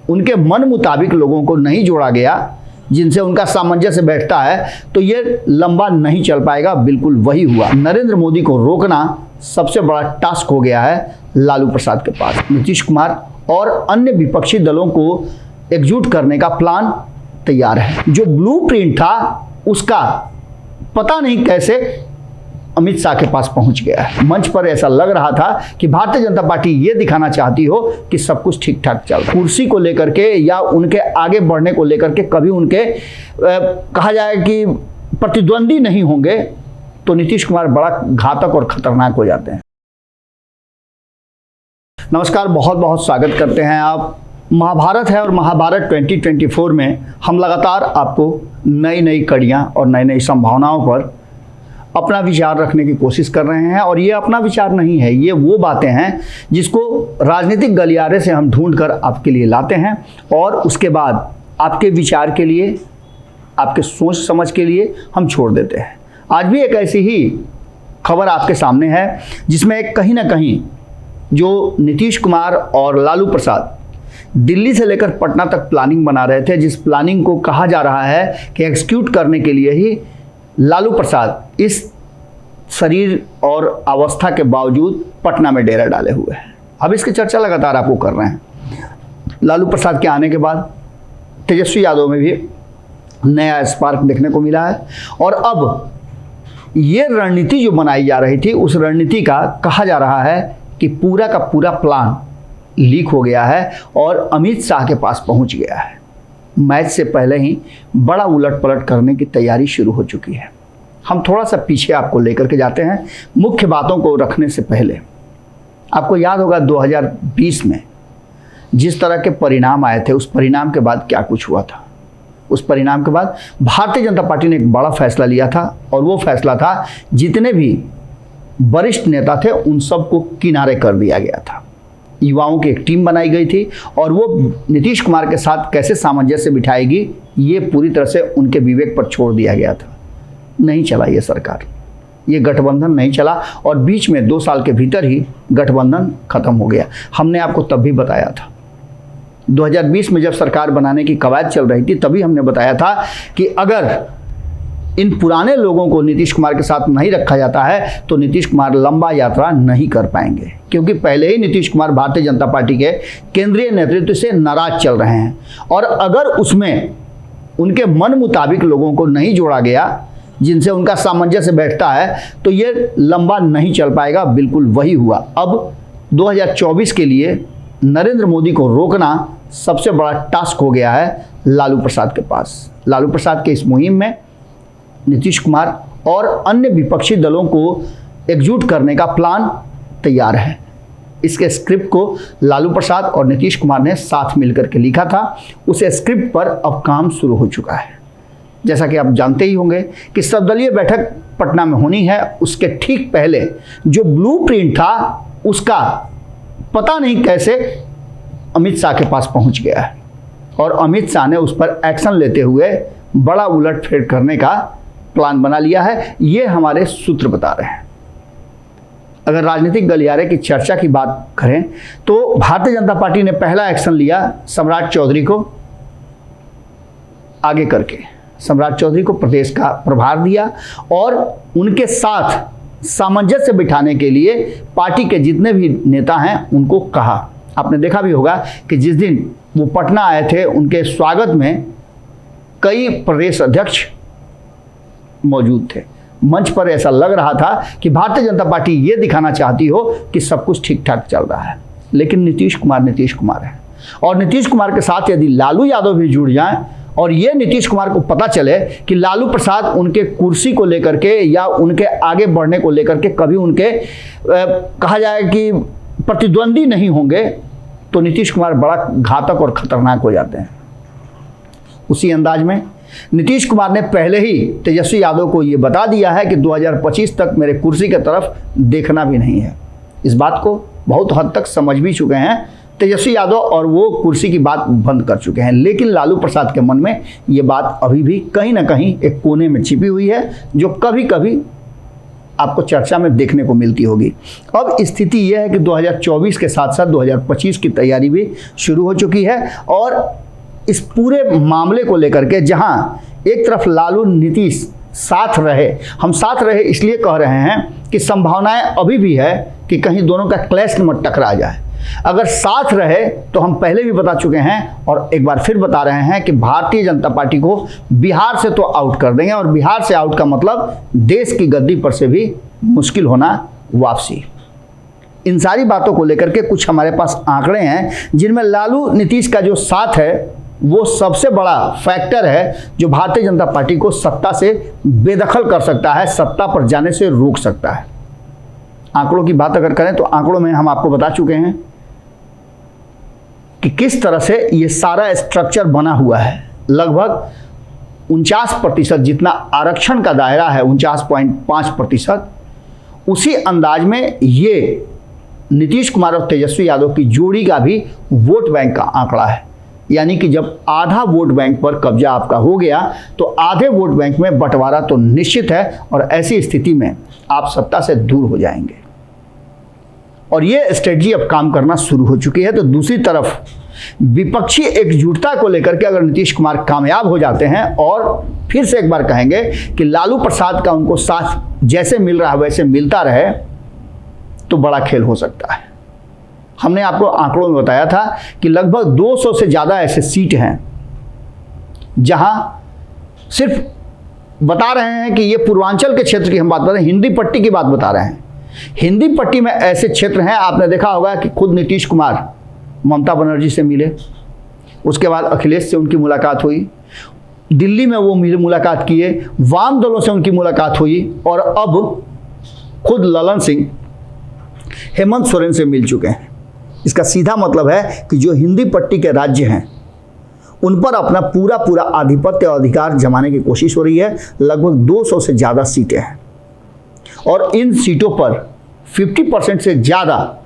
उनके मन मुताबिक लोगों को नहीं जोड़ा गया, जिनसे उनका सामंजस्य बैठता है, तो ये लंबा नहीं चल पाएगा। बिल्कुल वही हुआ। नरेंद्र मोदी को रोकना सबसे बड़ा टास्क हो गया है लालू प्रसाद के पास। नीतीश कुमार और अन्य विपक्षी दलों को एकजुट करने का प्लान तैयार है। जो ब्लूप्रिंट था उसका पता नहीं कैसे अमित शाह के पास पहुंच गया है। मंच पर ऐसा लग रहा था कि भारतीय जनता पार्टी ये दिखाना चाहती हो कि सब कुछ ठीक ठाक चल रहा है। कुर्सी को लेकर के या उनके आगे बढ़ने को लेकर के कभी उनके कहा जाए कि प्रतिद्वंदी नहीं होंगे तो नीतीश कुमार बड़ा घातक और खतरनाक हो जाते हैं। नमस्कार, बहुत बहुत स्वागत करते हैं आप। महाभारत है और महाभारत 2024 में हम लगातार आपको नई नई कड़ियाँ और नई नई संभावनाओं पर अपना विचार रखने की कोशिश कर रहे हैं। और ये अपना विचार नहीं है, ये वो बातें हैं जिसको राजनीतिक गलियारे से हम ढूंढ कर आपके लिए लाते हैं और उसके बाद आपके विचार के लिए, आपके सोच समझ के लिए हम छोड़ देते हैं। आज भी एक ऐसी ही खबर आपके सामने है जिसमें कहीं ना कहीं जो नीतीश कुमार और लालू प्रसाद दिल्ली से लेकर पटना तक प्लानिंग बना रहे थे, जिस प्लानिंग को कहा जा रहा है कि एग्जीक्यूट करने के लिए ही लालू प्रसाद इस शरीर और अवस्था के बावजूद पटना में डेरा डाले हुए हैं। अब इसकी चर्चा लगातार आपको कर रहे हैं। लालू प्रसाद के आने के बाद तेजस्वी यादव में भी नया स्पार्क देखने को मिला है और अब ये रणनीति जो बनाई जा रही थी उस रणनीति का कहा जा रहा है कि पूरा का पूरा प्लान लीक हो गया है और अमित शाह के पास पहुंच गया है। मैच से पहले ही बड़ा उलट पलट करने की तैयारी शुरू हो चुकी है। हम थोड़ा सा पीछे आपको लेकर के जाते हैं मुख्य बातों को रखने से पहले। आपको याद होगा 2020 में जिस तरह के परिणाम आए थे, उस परिणाम के बाद क्या कुछ हुआ था। उस परिणाम के बाद भारतीय जनता पार्टी ने एक बड़ा फैसला लिया था और वो फैसला था जितने भी वरिष्ठ नेता थे उन सबको किनारे कर दिया गया था। युवाओं की एक टीम बनाई गई थी और वो नीतीश कुमार के साथ कैसे सामंजस्य बिठाएगी ये पूरी तरह से उनके विवेक पर छोड़ दिया गया था। नहीं चला ये सरकार, ये गठबंधन नहीं चला और बीच में 2 साल के भीतर ही गठबंधन खत्म हो गया। हमने आपको तब भी बताया था, 2020 में जब सरकार बनाने की कवायद चल रही थी तभी हमने बताया था कि अगर इन पुराने लोगों को नीतीश कुमार के साथ नहीं रखा जाता है तो नीतीश कुमार लंबा यात्रा नहीं कर पाएंगे, क्योंकि पहले ही नीतीश कुमार भारतीय जनता पार्टी के केंद्रीय नेतृत्व से नाराज चल रहे हैं और अगर उसमें उनके मन मुताबिक लोगों को नहीं जोड़ा गया, जिनसे उनका सामंजस्य बैठता है, तो ये लंबा नहीं चल पाएगा। बिल्कुल वही हुआ। अब 2024 के लिए नरेंद्र मोदी को रोकना सबसे बड़ा टास्क हो गया है लालू प्रसाद के पास। लालू प्रसाद के इस मुहिम में नीतीश कुमार और अन्य विपक्षी दलों को एकजुट करने का प्लान तैयार है। इसके स्क्रिप्ट को लालू प्रसाद और नीतीश कुमार ने साथ मिलकर के लिखा था। उस स्क्रिप्ट पर अब काम शुरू हो चुका है। जैसा कि आप जानते ही होंगे कि सर्वदलीय बैठक पटना में होनी है, उसके ठीक पहले जो ब्लूप्रिंट था उसका पता नहीं कैसे अमित शाह के पास पहुंच गया है और अमित शाह ने उस पर एक्शन लेते हुए बड़ा उलटफेर करने का प्लान बना लिया है। ये हमारे सूत्र बता रहे हैं। अगर राजनीतिक गलियारे की चर्चा की बात करें तो भारतीय जनता पार्टी ने पहला एक्शन लिया सम्राट चौधरी को आगे करके। सम्राट चौधरी को प्रदेश का प्रभार दिया और उनके साथ सामंजस्य बिठाने के लिए पार्टी के जितने भी नेता हैं उनको कहा। आपने देखा भी होगा कि जिस दिन वो पटना आए थे उनके स्वागत में कई प्रदेश अध्यक्ष मौजूद थे। मंच पर ऐसा लग रहा था कि भारतीय जनता पार्टी ये दिखाना चाहती हो कि सब कुछ ठीक ठाक चल रहा है, लेकिन नीतीश कुमार है और नीतीश कुमार के साथ यदि लालू यादव भी जुड़ जाएं और ये नीतीश कुमार को पता चले कि लालू प्रसाद उनके कुर्सी को लेकर के या उनके आगे बढ़ने को लेकर के कभी उनके कहा जाए कि प्रतिद्वंदी नहीं होंगे तो नीतीश कुमार बड़ा घातक और खतरनाक हो जाते हैं। उसी अंदाज में नीतीश कुमार ने पहले ही तेजस्वी यादव को ये बता दिया है कि 2025 तक मेरे कुर्सी की तरफ देखना भी नहीं है। इस बात को बहुत हद तक समझ भी चुके हैं तेजस्वी यादव और वो कुर्सी की बात बंद कर चुके हैं, लेकिन लालू प्रसाद के मन में ये बात अभी भी कहीं ना कहीं एक कोने में छिपी हुई है जो कभी कभी आपको चर्चा में देखने को मिलती होगी। अब स्थिति यह है कि 2024 के साथ साथ 2025 की तैयारी भी शुरू हो चुकी है और इस पूरे मामले को लेकर के जहां एक तरफ लालू नीतीश साथ रहे, हम साथ रहे इसलिए कह रहे हैं कि संभावनाएं अभी भी है कि कहीं दोनों का क्लैश में टकरा जाए। अगर साथ रहे तो हम पहले भी बता चुके हैं और एक बार फिर बता रहे हैं कि भारतीय जनता पार्टी को बिहार से तो आउट कर देंगे, और बिहार से आउट का मतलब देश की गद्दी पर से भी मुश्किल होना वापसी। इन सारी बातों को लेकर के कुछ हमारे पास आंकड़े हैं जिनमें लालू नीतीश का जो साथ है वो सबसे बड़ा फैक्टर है जो भारतीय जनता पार्टी को सत्ता से बेदखल कर सकता है, सत्ता पर जाने से रोक सकता है। आंकड़ों की बात अगर करें तो आंकड़ों में हम आपको बता चुके हैं कि किस तरह से ये सारा स्ट्रक्चर बना हुआ है। लगभग 49% जितना आरक्षण का दायरा है, 49.5%, उसी अंदाज में ये नीतीश कुमार और तेजस्वी यादव की जोड़ी का भी वोट बैंक का आंकड़ा है। यानी कि जब आधा वोट बैंक पर कब्जा आपका हो गया तो आधे वोट बैंक में बंटवारा तो निश्चित है, और ऐसी स्थिति में आप सत्ता से दूर हो जाएंगे। और ये स्ट्रेटजी अब काम करना शुरू हो चुकी है। तो दूसरी तरफ विपक्षी एकजुटता को लेकर के अगर नीतीश कुमार कामयाब हो जाते हैं और फिर से एक बार कहेंगे कि लालू प्रसाद का उनको साथ जैसे मिल रहा है वैसे मिलता रहे तो बड़ा खेल हो सकता है। हमने आपको आंकड़ों में बताया था कि लगभग 200 से ज़्यादा ऐसे सीट हैं जहां सिर्फ बता रहे हैं कि ये पूर्वांचल के क्षेत्र की हम बात बता रहे हैं, हिंदी पट्टी की बात बता रहे हैं। हिंदी पट्टी में ऐसे क्षेत्र हैं, आपने देखा होगा कि खुद नीतीश कुमार ममता बनर्जी से मिले, उसके बाद अखिलेश से उनकी मुलाकात हुई, दिल्ली में वो मुलाकात किए, वाम दलों से उनकी मुलाकात हुई, और अब खुद ललन सिंह हेमंत सोरेन से मिल चुके हैं। इसका सीधा मतलब है कि जो हिंदी पट्टी के राज्य हैं उन पर अपना पूरा आधिपत्य और अधिकार जमाने की कोशिश हो रही है। लगभग 200 से ज़्यादा सीटें हैं और इन सीटों पर 50% से ज़्यादा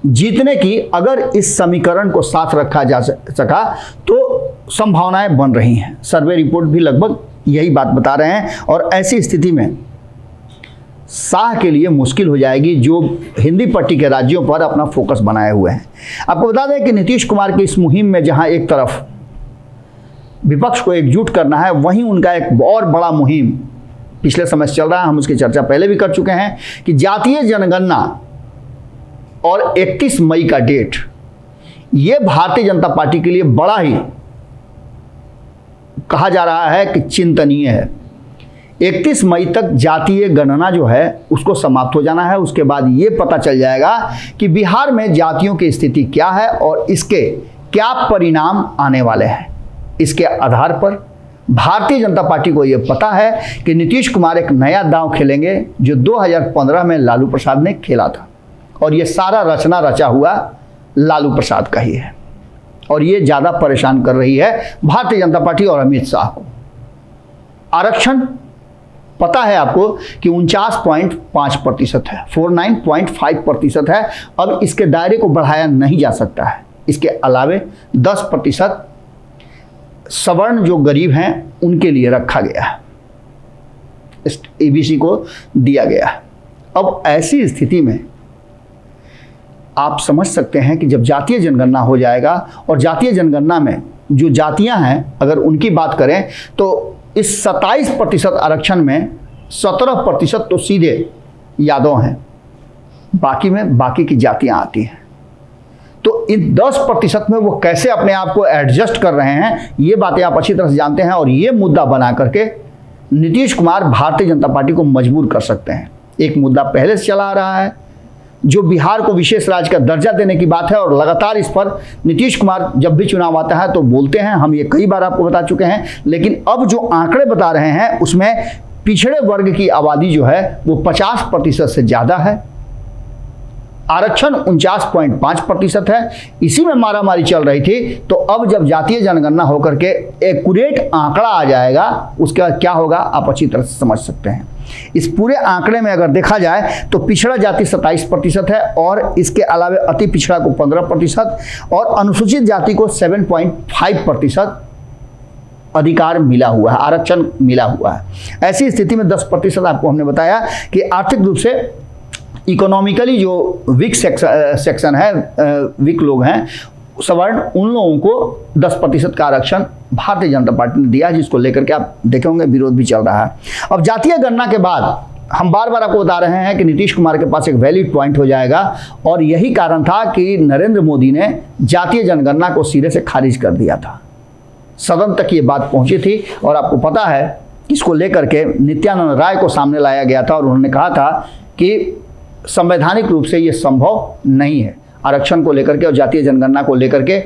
जीतने की अगर इस समीकरण को साथ रखा जा सका तो संभावनाएं बन रही हैं। सर्वे रिपोर्ट भी लगभग यही बात बता रहे हैं, और ऐसी स्थिति में शाह के लिए मुश्किल हो जाएगी जो हिंदी पट्टी के राज्यों पर अपना फोकस बनाए हुए हैं। आपको बता दें कि नीतीश कुमार की इस मुहिम में जहां एक तरफ विपक्ष को एकजुट करना है, वहीं उनका एक और बड़ा मुहिम पिछले समय से चल रहा है। हम उसकी चर्चा पहले भी कर चुके हैं कि जातीय जनगणना और 31 मई का डेट, ये भारतीय जनता पार्टी के लिए बड़ा ही कहा जा रहा है कि चिंतनीय है। 31 मई तक जातीय गणना जो है उसको समाप्त हो जाना है। उसके बाद ये पता चल जाएगा कि बिहार में जातियों की स्थिति क्या है और इसके क्या परिणाम आने वाले हैं। इसके आधार पर भारतीय जनता पार्टी को ये पता है कि नीतीश कुमार एक नया दांव खेलेंगे जो 2015 में लालू प्रसाद ने खेला था, और ये सारा रचना रचा हुआ लालू प्रसाद का ही है, और ये ज़्यादा परेशान कर रही है भारतीय जनता पार्टी और अमित शाह को। आरक्षण पता है आपको कि 49.5% है, 49.5% है। अब इसके दायरे को बढ़ाया नहीं जा सकता है। इसके अलावे 10% सवर्ण जो गरीब हैं उनके लिए रखा गया है, इस एबीसी को दिया गया है। अब ऐसी स्थिति में आप समझ सकते हैं कि जब जातीय जनगणना हो जाएगा, और जातीय जनगणना में जो जातियां हैं अगर उनकी बात करें तो इस 27% आरक्षण में 17% तो सीधे यादव हैं, बाकी में बाकी की जातियां आती हैं। तो इन 10% में वो कैसे अपने आप को एडजस्ट कर रहे हैं, ये बातें आप अच्छी तरह से जानते हैं, और ये मुद्दा बना करके नीतीश कुमार भारतीय जनता पार्टी को मजबूर कर सकते हैं। एक मुद्दा पहले से चला आ रहा है जो बिहार को विशेष राज्य का दर्जा देने की बात है, और लगातार इस पर नीतीश कुमार जब भी चुनाव आता है तो बोलते हैं, हम ये कई बार आपको बता चुके हैं। लेकिन अब जो आंकड़े बता रहे हैं उसमें पिछड़े वर्ग की आबादी जो है वो 50% से ज़्यादा है, आरक्षण 49.5% है। इसी में मारामारी चल रही थी। तो अब जब जातीय जनगणना होकर के एक्यूरेट आंकड़ा आ जाएगा, उसके बाद क्या होगा आप अच्छी तरह से समझ सकते हैं। इस पूरे आंकड़े में अगर देखा जाए तो पिछड़ा जाति 27% है, और इसके अलावे अति पिछड़ा को 15% और अनुसूचित जाति को 7.5%, अधिकार मिला हुआ है, आरक्षण मिला हुआ है। ऐसी स्थिति में 10% आपको हमने बताया कि आर्थिक रूप से इकोनॉमिकली जो वीक सेक्शन है, वीक लोग हैं, सवर्ण, उन लोगों को 10% का आरक्षण भारतीय जनता पार्टी ने दिया, जिसको लेकर के आप देखे होंगे विरोध भी चल रहा है। अब जातीय गणना के बाद हम बार बार आपको बता रहे हैं कि नीतीश कुमार के पास एक वैलिड पॉइंट हो जाएगा, और यही कारण था कि नरेंद्र मोदी ने जातीय जनगणना को सिरे से खारिज कर दिया था। सदन तक ये बात पहुंची थी, और आपको पता है कि इसको लेकर के नित्यानंद राय को सामने लाया गया था, और उन्होंने कहा था कि संवैधानिक रूप से ये संभव नहीं है। आरक्षण को लेकर के और जातीय जनगणना को लेकर के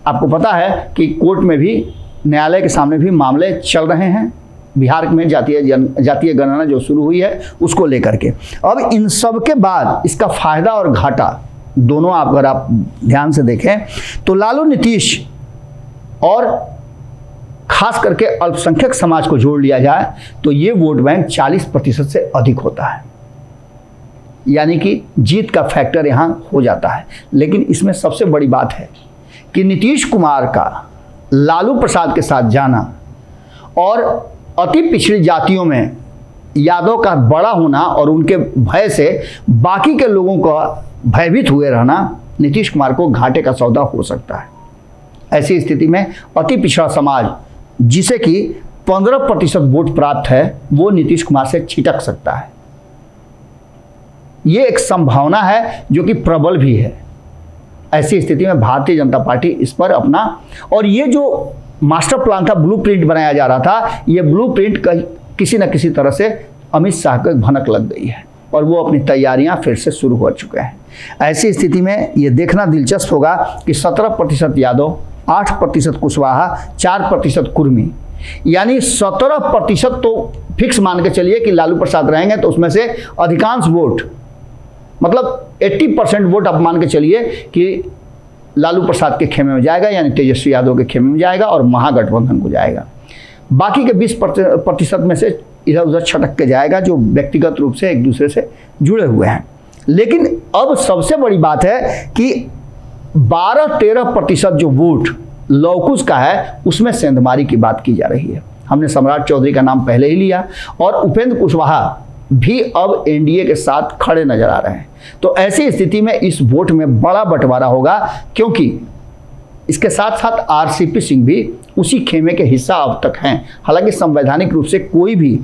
आपको पता है कि कोर्ट में भी, न्यायालय के सामने भी मामले चल रहे हैं बिहार में जातीय गणना जो शुरू हुई है उसको लेकर के। अब इन सब के बाद इसका फायदा और घाटा दोनों अगर आप ध्यान से देखें तो लालू नीतीश और खास करके अल्पसंख्यक समाज को जोड़ लिया जाए तो ये वोट बैंक 40% से अधिक होता है, यानी कि जीत का फैक्टर यहाँ हो जाता है। लेकिन इसमें सबसे बड़ी बात है कि नीतीश कुमार का लालू प्रसाद के साथ जाना और अति पिछड़ी जातियों में यादव का बड़ा होना और उनके भय से बाकी के लोगों का भयभीत हुए रहना नीतीश कुमार को घाटे का सौदा हो सकता है। ऐसी स्थिति में अति पिछड़ा समाज, जिसे कि 15% वोट प्राप्त है, वो नीतीश कुमार से छिटक सकता है। ये एक संभावना है जो कि प्रबल भी है। ऐसी स्थिति में भारतीय जनता पार्टी इस पर अपना, और ये जो मास्टर प्लान था, ब्लूप्रिंट बनाया जा रहा था, ये ब्लूप्रिंट किसी न किसी तरह से अमित शाह को एक भनक लग गई है और वो अपनी तैयारियां फिर से शुरू हो चुके हैं। ऐसी स्थिति में ये देखना दिलचस्प होगा कि 17% यादव, 8% कुशवाहा, 4% कुर्मी, यानी 17% तो फिक्स मान के चलिए कि लालू प्रसाद रहेंगे, तो उसमें से अधिकांश वोट, मतलब 80% वोट आप मान के चलिए कि लालू प्रसाद के खेमे में जाएगा, यानी तेजस्वी यादव के खेमे में जाएगा और महागठबंधन को जाएगा। बाकी के 20% में से इधर उधर छटक के जाएगा, जो व्यक्तिगत रूप से एक दूसरे से जुड़े हुए हैं। लेकिन अब सबसे बड़ी बात है कि 12-13% जो वोट लौकुश का है, उसमें सेंधमारी की बात की जा रही है। हमने सम्राट चौधरी का नाम पहले ही लिया, और उपेंद्र कुशवाहा भी अब एनडीए के साथ खड़े नजर आ रहे हैं। तो ऐसी स्थिति में इस वोट में बड़ा बंटवारा होगा, क्योंकि इसके साथ साथ आरसीपी सिंह भी उसी खेमे के हिस्सा अब तक हैं। हालांकि संवैधानिक रूप से कोई भी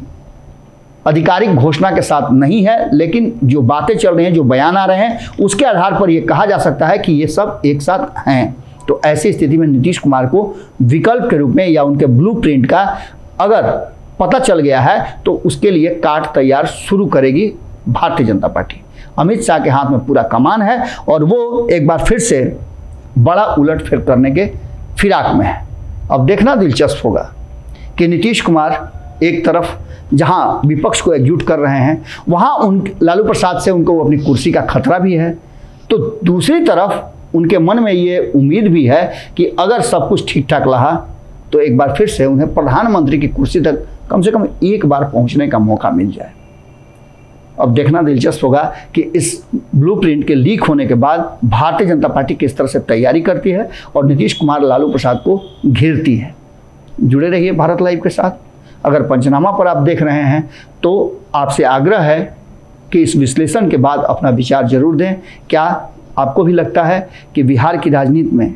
आधिकारिक घोषणा के साथ नहीं है, लेकिन जो बातें चल रही हैं, जो बयान आ रहे हैं, उसके आधार पर यह कहा जा सकता है कि ये सब एक साथ हैं। तो ऐसी स्थिति में नीतीश कुमार को विकल्प के रूप में या उनके ब्लूप्रिंट का अगर पता चल गया है तो उसके लिए काट तैयार शुरू करेगी भारतीय जनता पार्टी। अमित शाह के हाथ में पूरा कमान है और वो एक बार फिर से बड़ा उलटफेर करने के फिराक में है। अब देखना दिलचस्प होगा कि नीतीश कुमार एक तरफ जहां विपक्ष को एकजुट कर रहे हैं, वहां उन लालू प्रसाद से उनको अपनी कुर्सी का खतरा भी है, तो दूसरी तरफ उनके मन में ये उम्मीद भी है कि अगर सब कुछ ठीक ठाक रहा तो एक बार फिर से उन्हें प्रधानमंत्री की कुर्सी तक कम से कम एक बार पहुंचने का मौका मिल जाए। अब देखना दिलचस्प होगा कि इस ब्लूप्रिंट के लीक होने के बाद भारतीय जनता पार्टी किस तरह से तैयारी करती है और नीतीश कुमार लालू प्रसाद को घेरती है। जुड़े रहिए भारत लाइव के साथ। अगर पंचनामा पर आप देख रहे हैं तो आपसे आग्रह है कि इस विश्लेषण के बाद अपना विचार जरूर दें। क्या आपको भी लगता है कि बिहार की राजनीति में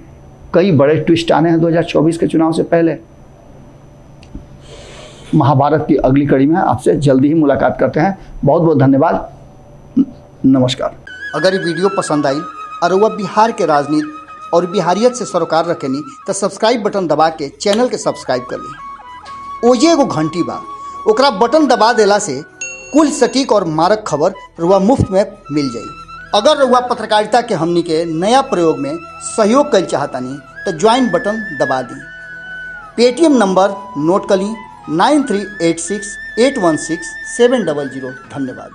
कई बड़े ट्विस्ट आने हैं 2024 के चुनाव से पहले? महाभारत की अगली कड़ी में आपसे जल्दी ही मुलाकात करते हैं। बहुत बहुत धन्यवाद, नमस्कार। अगर ये वीडियो पसंद आई और वह बिहार के राजनीति और बिहारियत से सरोकार रखेनी तो सब्सक्राइब बटन दबा के चैनल के सब्सक्राइब कर ली। ओजे एगो घंटी बा, ओकरा बटन दबा देला से कुल सटीक और मारक खबर रुआ मुफ्त में मिल जाई। अगर रुआ पत्रकारिता के हमनी के नया प्रयोग में सहयोग कर चाहतानी तो ज्वाइन बटन दबा दी। पेटीएम नंबर नोट कर ली 9386816700। धन्यवाद।